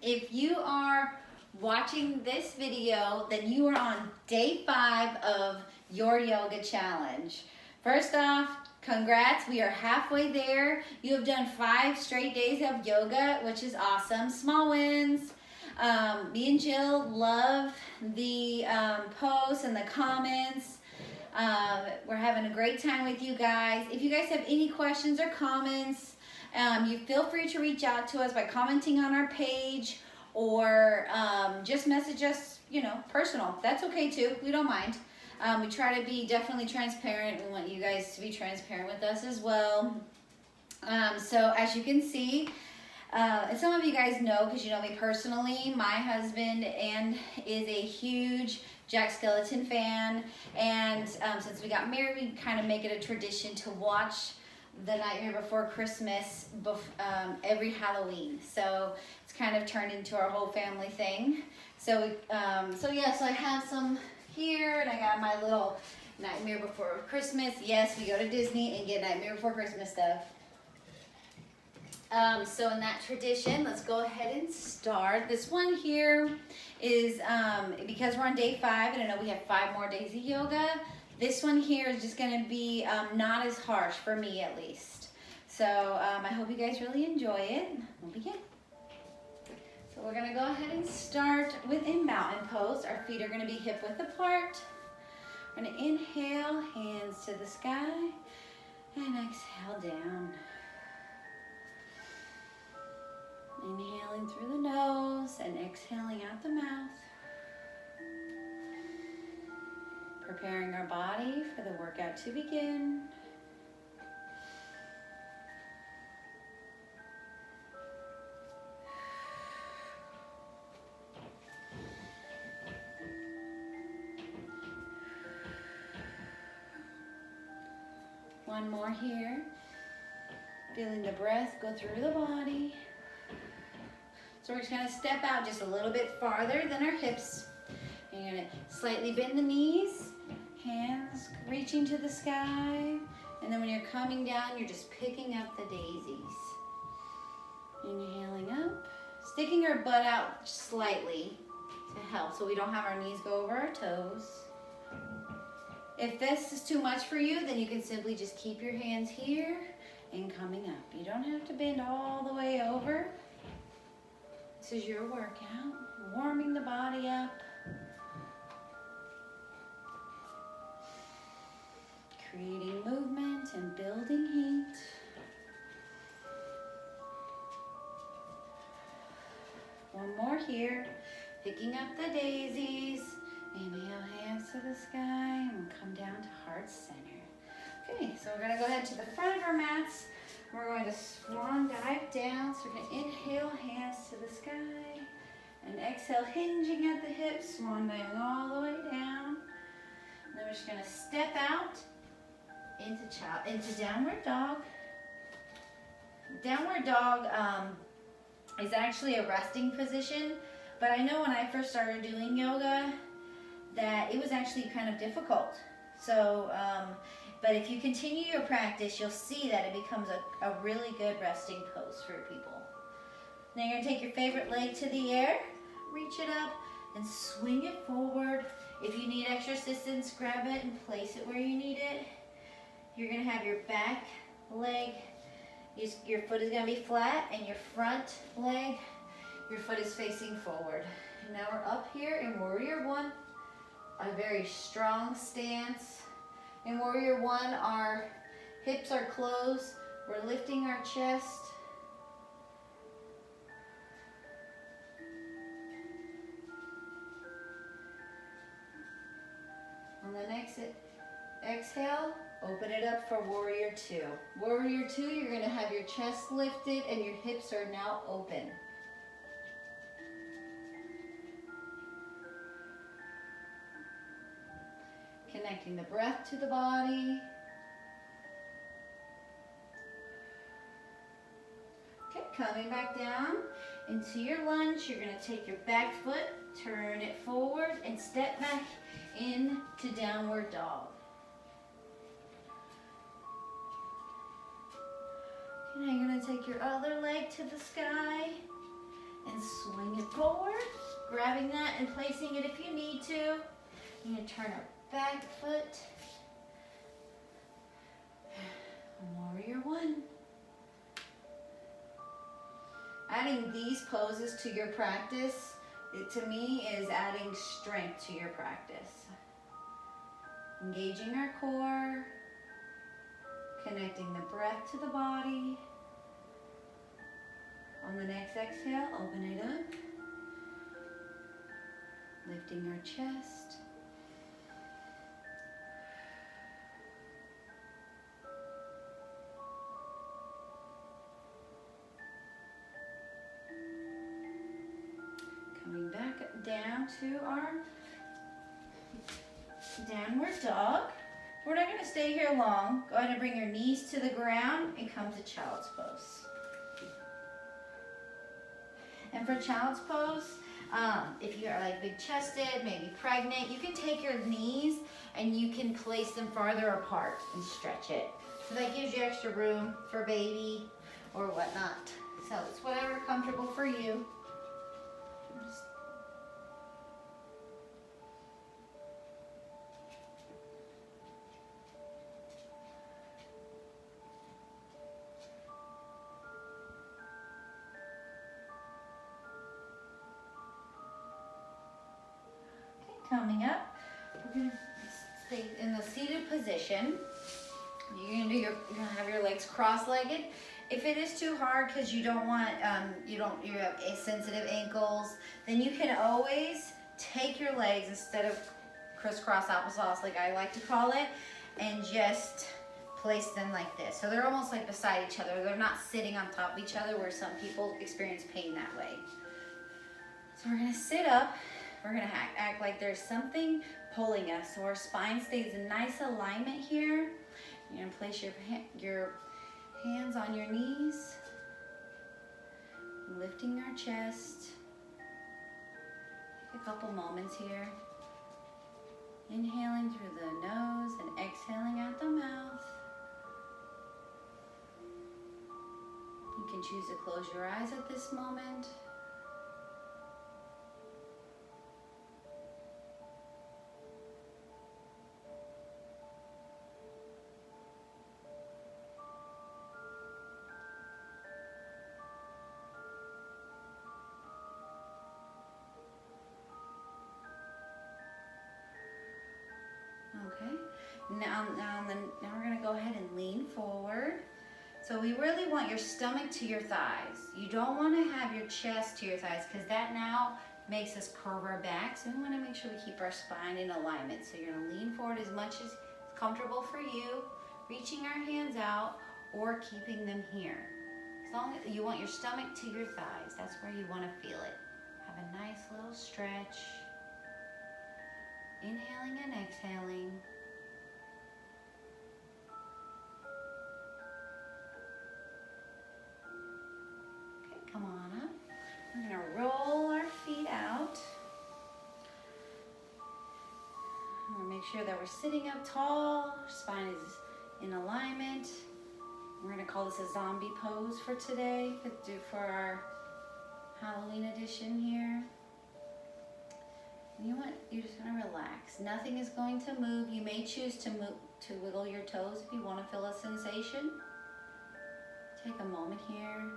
If you are watching this video, then you are on day 5 of your yoga challenge. First off, congrats, we are halfway there. You have done 5 straight days of yoga, which is awesome. Small wins. Me and Jill love the posts and the comments. We're having a great time with you guys. If you guys have any questions or comments, you feel free to reach out to us by commenting on our page or just message us, personal. That's okay too. We don't mind. We try to be definitely transparent. We want you guys to be transparent with us as well. So as you can see, and some of you guys know because you know me personally, my husband is a huge Jack Skellington fan, and since we got married, we kind of make it a tradition to watch The Nightmare Before Christmas every Halloween. So it's kind of turned into our whole family thing. So so I have some here, and I got my little Nightmare Before Christmas. Yes, we go to Disney and get Nightmare Before Christmas stuff. So in that tradition, let's go ahead and start. This one here is, because we're on day 5, and I know we have 5 more days of yoga, this one here is just going to be not as harsh, for me at least. So I hope you guys really enjoy it. We'll begin. So we're going to go ahead and start with a mountain pose. Our feet are going to be hip width apart. We're going to inhale, hands to the sky, and exhale down. Inhaling through the nose and exhaling out the mouth. Preparing our body for the workout to begin. One more here. Feeling the breath go through the body. So we're just going to step out just a little bit farther than our hips. You're going to slightly bend the knees, hands reaching to the sky. And then when you're coming down, you're just picking up the daisies. Inhaling up, sticking our butt out slightly to help so we don't have our knees go over our toes. If this is too much for you, then you can simply just keep your hands here and coming up. You don't have to bend all the way over. This is your workout, warming the body up. Creating movement and building heat. One more here, picking up the daisies. Inhale, hands to the sky, and we'll come down to heart center. Okay, so we're gonna go ahead to the front of our mats. We're going to swan dive down. So we're going to inhale, hands to the sky, and exhale, hinging at the hips, swan diving all the way down. And then we're just going to step out into downward dog. Downward dog is actually a resting position, but I know when I first started doing yoga that it was actually kind of difficult. So, but if you continue your practice, you'll see that it becomes a really good resting pose for people. Now you're going to take your favorite leg to the air, reach it up, and swing it forward. If you need extra assistance, grab it and place it where you need it. You're going to have your back leg, your foot is going to be flat, and your front leg, your foot is facing forward. And now we're up here in Warrior One, a very strong stance. In Warrior One, our hips are closed. We're lifting our chest. On the next exhale, open it up for Warrior Two. Warrior Two, you're going to have your chest lifted and your hips are now open. Connecting the breath to the body. Okay, coming back down into your lunge. You're going to take your back foot, turn it forward, and step back into downward dog. Okay, now you're going to take your other leg to the sky and and swing it forward, grabbing that and placing it if you need to. You're going to turn our back foot. Warrior one. Adding these poses to your practice, to me, is adding strength to your practice. Engaging our core, connecting the breath to the body. On the next exhale, open it up. Lifting our chest. Coming back down to our downward dog. We're not going to stay here long. Go ahead and bring your knees to the ground and come to child's pose. And for child's pose, if you're like big chested, maybe pregnant, you can take your knees and you can place them farther apart and stretch it. So that gives you extra room for baby or whatnot. So it's whatever comfortable for you. Coming up, we're going to stay in the seated position. You're going to have your legs cross-legged. If it is too hard because you don't want, you have sensitive ankles, then you can always take your legs instead of crisscross applesauce, like I like to call it, and just place them like this. So they're almost like beside each other. They're not sitting on top of each other where some people experience pain that way. So we're going to sit up. We're going to act like there's something pulling us. So our spine stays in nice alignment here. You're going to place your hands on your knees, lifting our chest. Take a couple moments here. Inhaling through the nose and exhaling out the mouth. You can choose to close your eyes at this moment. Okay, now we're going to go ahead and lean forward. So we really want your stomach to your thighs. You don't want to have your chest to your thighs because that now makes us curve our back. So we want to make sure we keep our spine in alignment. So you're going to lean forward as much as comfortable for you, reaching our hands out or keeping them here. As long as you want your stomach to your thighs, that's where you want to feel it. Have a nice little stretch. Inhaling and exhaling. Okay, come on up. We're going to roll our feet out. We're going to make sure that we're sitting up tall. Our spine is in alignment. We're going to call this a zombie pose for today, for our Halloween edition here. You're just going to relax. Nothing is going to move. You may choose to wiggle your toes if you want to feel a sensation. Take a moment here.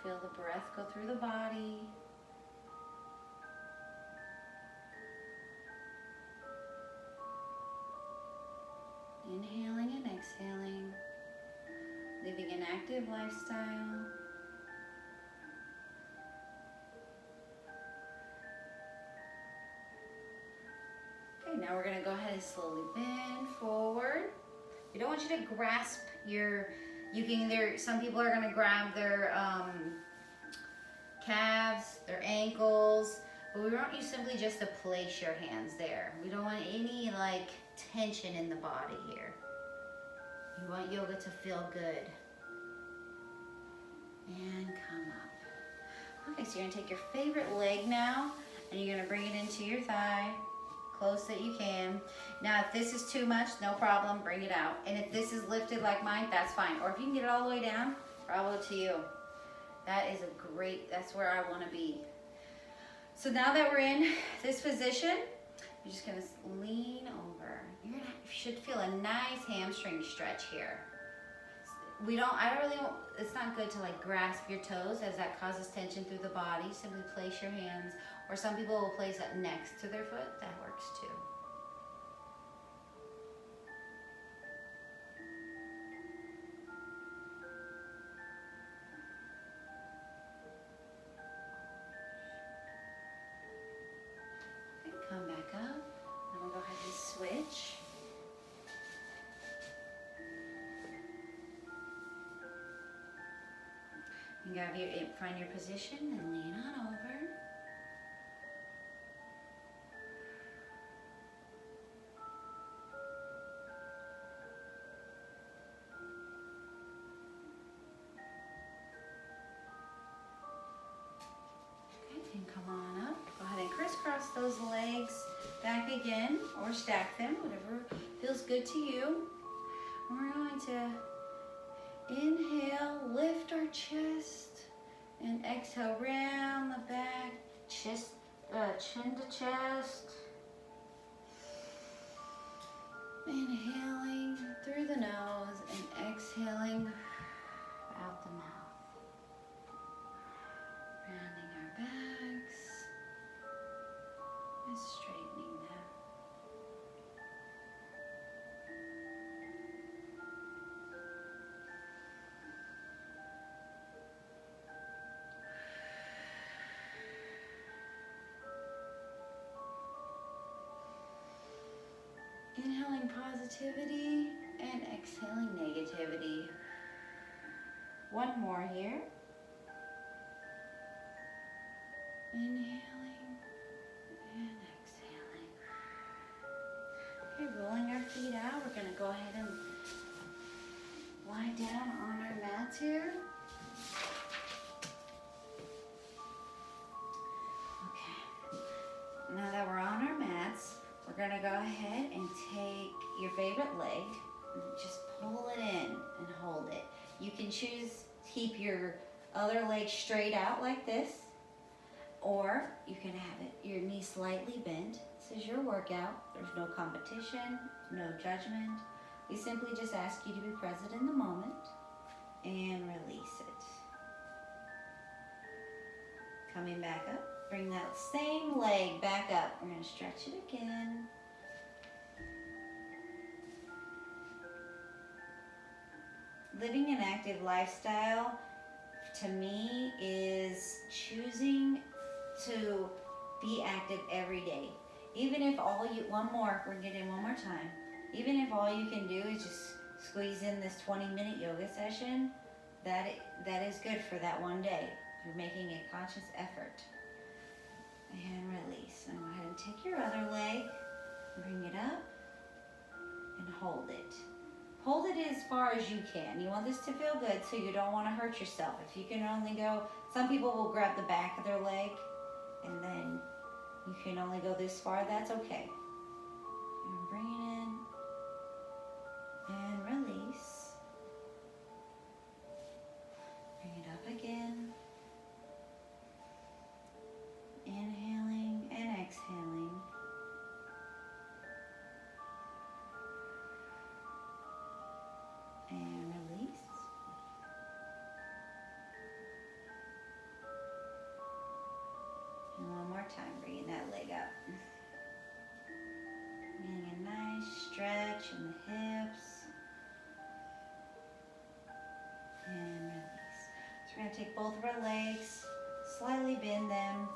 Feel the breath go through the body. Inhaling and exhaling. Living an active lifestyle. Now we're going to go ahead and slowly bend forward. We don't want you to grasp some people are going to grab their calves, their ankles, but we want you simply just to place your hands there. We don't want any tension in the body here. You want yoga to feel good. And come up. Okay, so you're going to take your favorite leg now, and you're going to bring it into your thigh. Close that you can. Now, if this is too much, no problem, bring it out. And if this is lifted like mine, that's fine. Or if you can get it all the way down, bravo to you. That's where I want to be. So now that we're in this position, you're just gonna lean over. You should feel a nice hamstring stretch here. It's not good to like grasp your toes as that causes tension through the body. Simply place your hands, or some people will place it next to their foot. That works too. Okay, come back up. I'm gonna go ahead and switch. Find your position and lean on over. Okay, and come on up. Go ahead and crisscross those legs back again, or stack them, whatever feels good to you. And we're going to inhale, lift our chest. And exhale, round the back, chin to chest. Inhaling through the nose and exhaling out the mouth. Rounding our backs and straightening them. Inhaling positivity and exhaling negativity. One more here. Inhaling and exhaling. Okay, rolling our feet out. We're going to go ahead and lie down on our mats here. Okay. Now that we're on our mats, we're gonna go ahead and take your favorite leg and just pull it in and hold it. You can choose to keep your other leg straight out like this, or you can have your knee slightly bent. This is your workout. There's no competition, no judgment. We simply just ask you to be present in the moment and release it. Coming back up. Bring that same leg back up. We're going to stretch it again. Living an active lifestyle, to me, is choosing to be active every day. Even if we're getting one more time. Even if all you can do is just squeeze in this 20-minute yoga session, that is good for that one day. You're making a conscious effort. And release. And go ahead and take your other leg, bring it up, and hold it. Hold it as far as you can. You want this to feel good, so you don't want to hurt yourself. If you can only go, some people will grab the back of their leg, and then you can only go this far, that's okay. And bring it in, and release. Bring it up again. Inhaling and exhaling. And release. And one more time, bringing that leg up. Getting a nice stretch in the hips. And release. So we're going to take both of our legs, slightly bend them.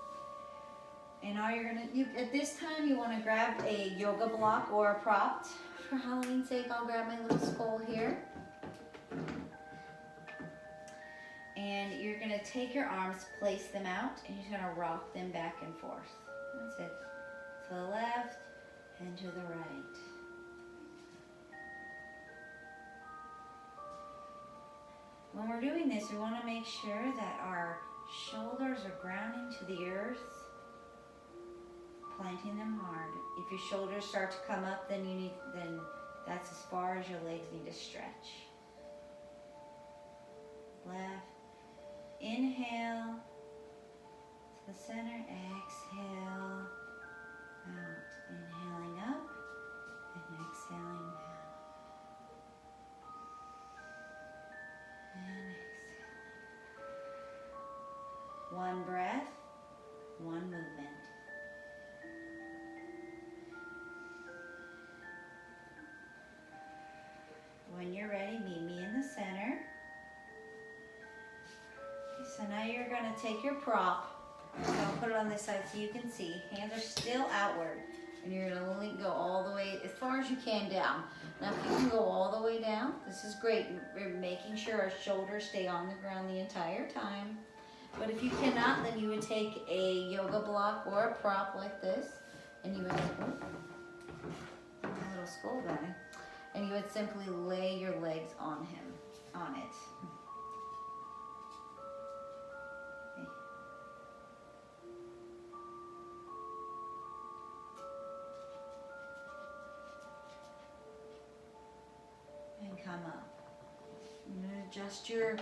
And all at this time, you want to grab a yoga block or a prop. For Halloween's sake, I'll grab my little skull here. And you're going to take your arms, place them out, and you're going to rock them back and forth. That's it. To the left and to the right. When we're doing this, we want to make sure that our shoulders are grounding to the earth. Planting them hard. If your shoulders start to come up, then that's as far as your legs need to stretch. Left, Inhale to the center, exhale out. Inhaling up and exhaling down. And exhaling. One breath, one movement. When you're ready, meet me in the center. Okay, so now you're going to take your prop. So I'll put it on this side so you can see. Hands are still outward. And you're going to only go all the way as far as you can down. Now if you can go all the way down, this is great. We're making sure our shoulders stay on the ground the entire time. But if you cannot, then you would take a yoga block or a prop like this. And you would, a little skull guy. And you would simply lay your legs on it. Okay. And come up. I'm going to adjust your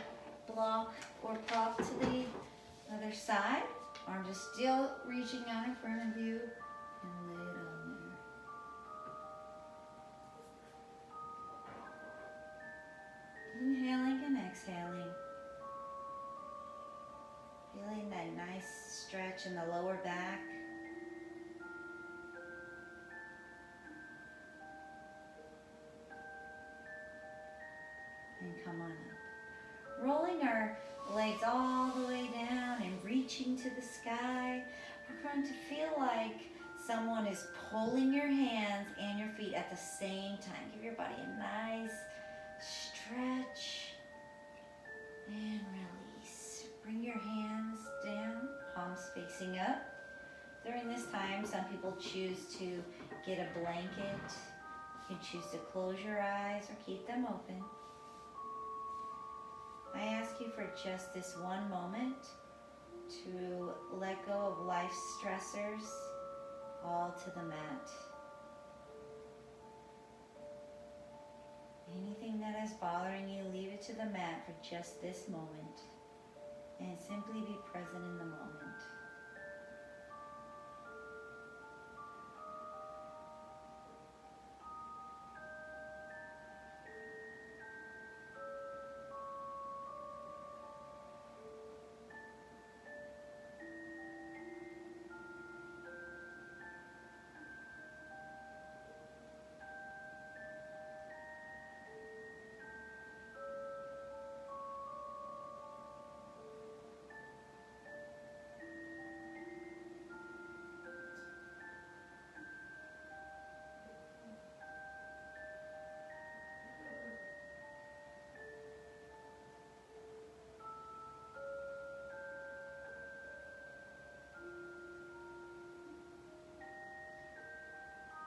block or prop to the other side. Arms are still reaching out in front of you. And lay it on there. Inhaling and exhaling. Feeling that nice stretch in the lower back. And come on up. Rolling our legs all the way down and reaching to the sky. We're going to feel like someone is pulling your hands and your feet at the same time. Give your body a nice stretch and release. Bring your hands down, palms facing up. During this time, some people choose to get a blanket. You can choose to close your eyes or keep them open. I ask you for just this one moment to let go of life's stressors all to the mat. Anything that is bothering you, leave it to the mat for just this moment and simply be present in the moment.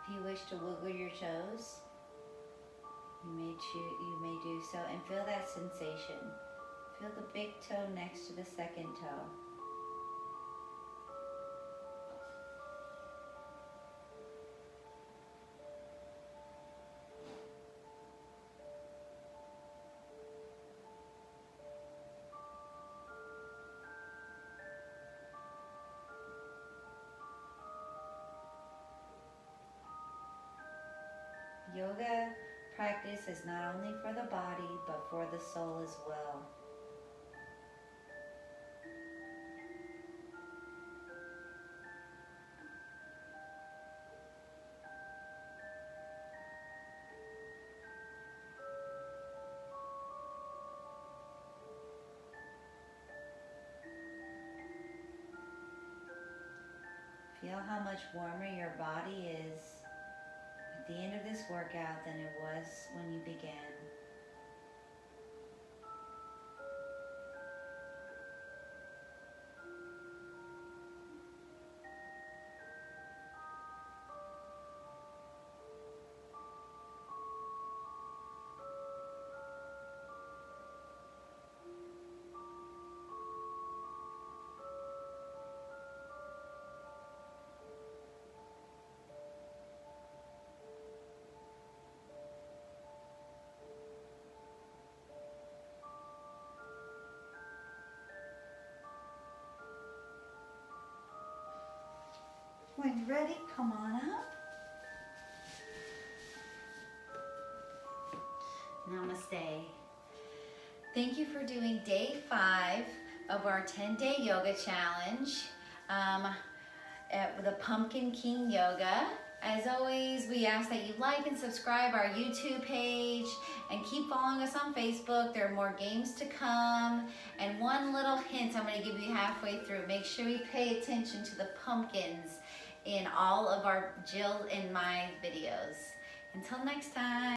If you wish to wiggle your toes, you may do so and feel that sensation. Feel the big toe next to the second toe. Yoga practice is not only for the body, but for the soul as well. Feel how much warmer your body is at the end of this workout than it was when you began. When you're ready, come on up. Namaste. Thank you for doing day 5 of our 10-day yoga challenge at the Pumpkin King Yoga. As always, we ask that you like and subscribe our YouTube page and keep following us on Facebook. There are more games to come. And one little hint I'm going to give you halfway through. Make sure you pay attention to the pumpkins in all of our Jill and my videos. Until next time.